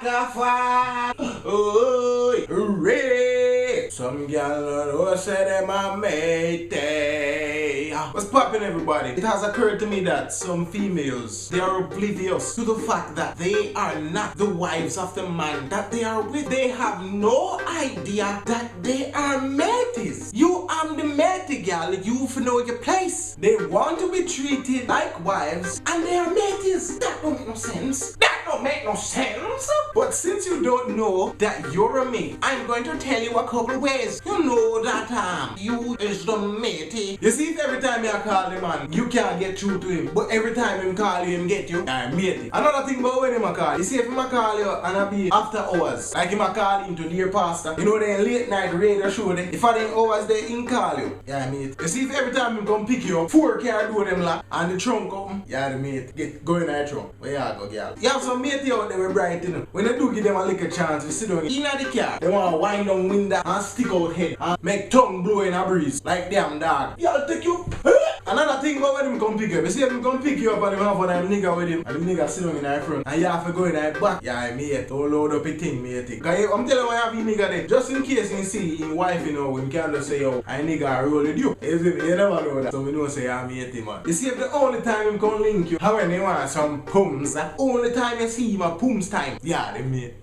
a fall. Oh, hooray. Some girl who say them a matey. What's poppin', everybody? It has occurred to me that some females, they are oblivious to the fact that they are not the wives of the man that they are with. They have no idea that they are mateys. You am the matey girl, you know your place. They want to be treated like wives and they are mateys. That don't make no sense. That don't make no sense. But since you don't know that you're a mate, I'm going to tell you a couple ways. You know that you is the matey. You see, if every time you call the man, you can't get through to him, but every time him call you, him get you, I'm matey. Another thing about when him a call, you see, if him a call you and I be after hours, like him a call into Dear Pastor, you know they late night radio show there, if I them hours they in call you, yeah mate. You see, if every time him come pick you up, 4 car door them lock and the trunk come, yeah the mate, get going in the trunk. Where you go, girl? You have some matey out there with bright, you know. When they do give them a little chance, you sit down in the car, they want to wind down window and stick out head and make tongue blow in a breeze like damn dog. Y'all take you. Another thing about when him come pick you up, you see him come pick you up and him have one of them nigga with him and the nigga sit down in the front and you have to go in the back. Yeah mate, don't load up a thing mate. Cause I'm telling you I have a nigga there, just in case you see his wife, you know, we can't just say yo, I nigga roll with you. You never know that. So we know say I'm matey man. You see if the only time him come link you, how when you want some pums, the only time you see him a pums time, yeah the mate.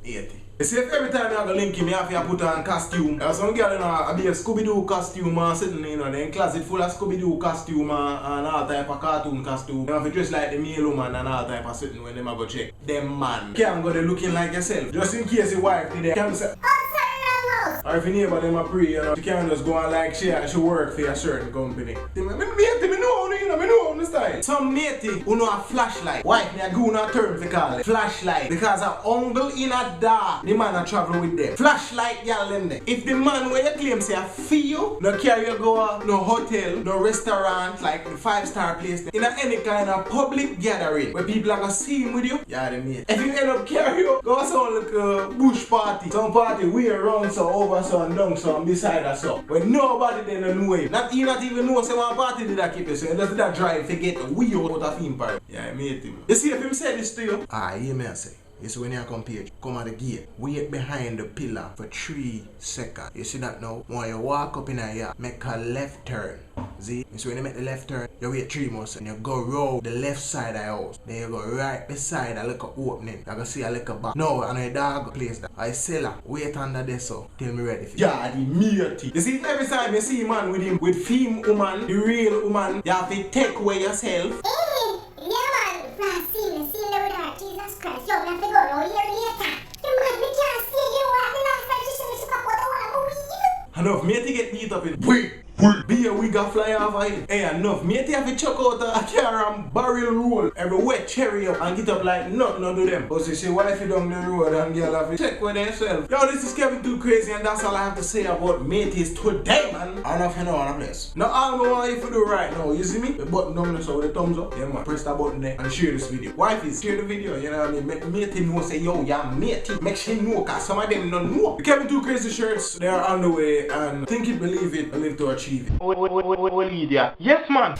80. You see, if every time you have to link him, you have to put on costume. There's some girl, you know, a be a Scooby-Doo costume and sitting, you know, in closet full of Scooby-Doo costume and all type of cartoon costume. You have to dress like the male woman and all type of sitting when them go check. Them man can't go there looking like yourself. Just in case your wife did there, can't say, or if your neighbor them a pray, you know, you can't just go on like she work for a certain company. Me know, you know, me know on the style. Some matey who know a flashlight. Wife me a go on a term to call it. Flashlight. Because a uncle in a dark, the man a travel with them. Flashlight y'all them there. If the man where you claim say a feel, no carry you go no hotel, no restaurant, like the 5-star place, in any kind of public gathering where people are gonna see him with you, yeah the mate. If you end up carry you, go some like a bush party. Some party way around so over so and down so and beside us so. When nobody they don't know him. Not even know say one party did that keep you so you just did that drive to get the wheel out of him party. Yeah I mate him. You see if him said this to you, hear me I say. You see when you come here, come at the gate, wait behind the pillar for 3 seconds. You see that now? When you walk up in a yard, make a left turn. See? You see when you make the left turn, you wait 3 more seconds. You go round the left side of the house. Then you go right beside a little opening. You can see a little back. Now, I know a dog place that. I sell her. Wait under there so. Till me ready for you. Yeah, the matey. You see every time you see a man with him, with femme woman, the real woman, you have to take away yourself. Jesus Christ, you're gonna have to go no year later. The man, we can't see you at the last time she should have put all of weed. Enough matey get beat up in wait. Be a wig a fly off of it. Hey, enough. Matey have to chuck out a car and barrel roll every wet cherry up and get up like nothing to them. But see, wifey down the road and girl have to check with themselves. Yo, this is Kevin Too Crazy and that's all I have to say about mateys today, man. Enough you know on a place. Now all I want you to do right now, you see me? The button down there so with the thumbs up. Yeah man, press that button there and share this video. Wifey, share the video, you know what I mean? Make matey know say yo, yeah matey. Make she know cause some of them don't know. The Kevin Too Crazy shirts, they are on the way and think it, believe it, and live to achieve it. Yes man.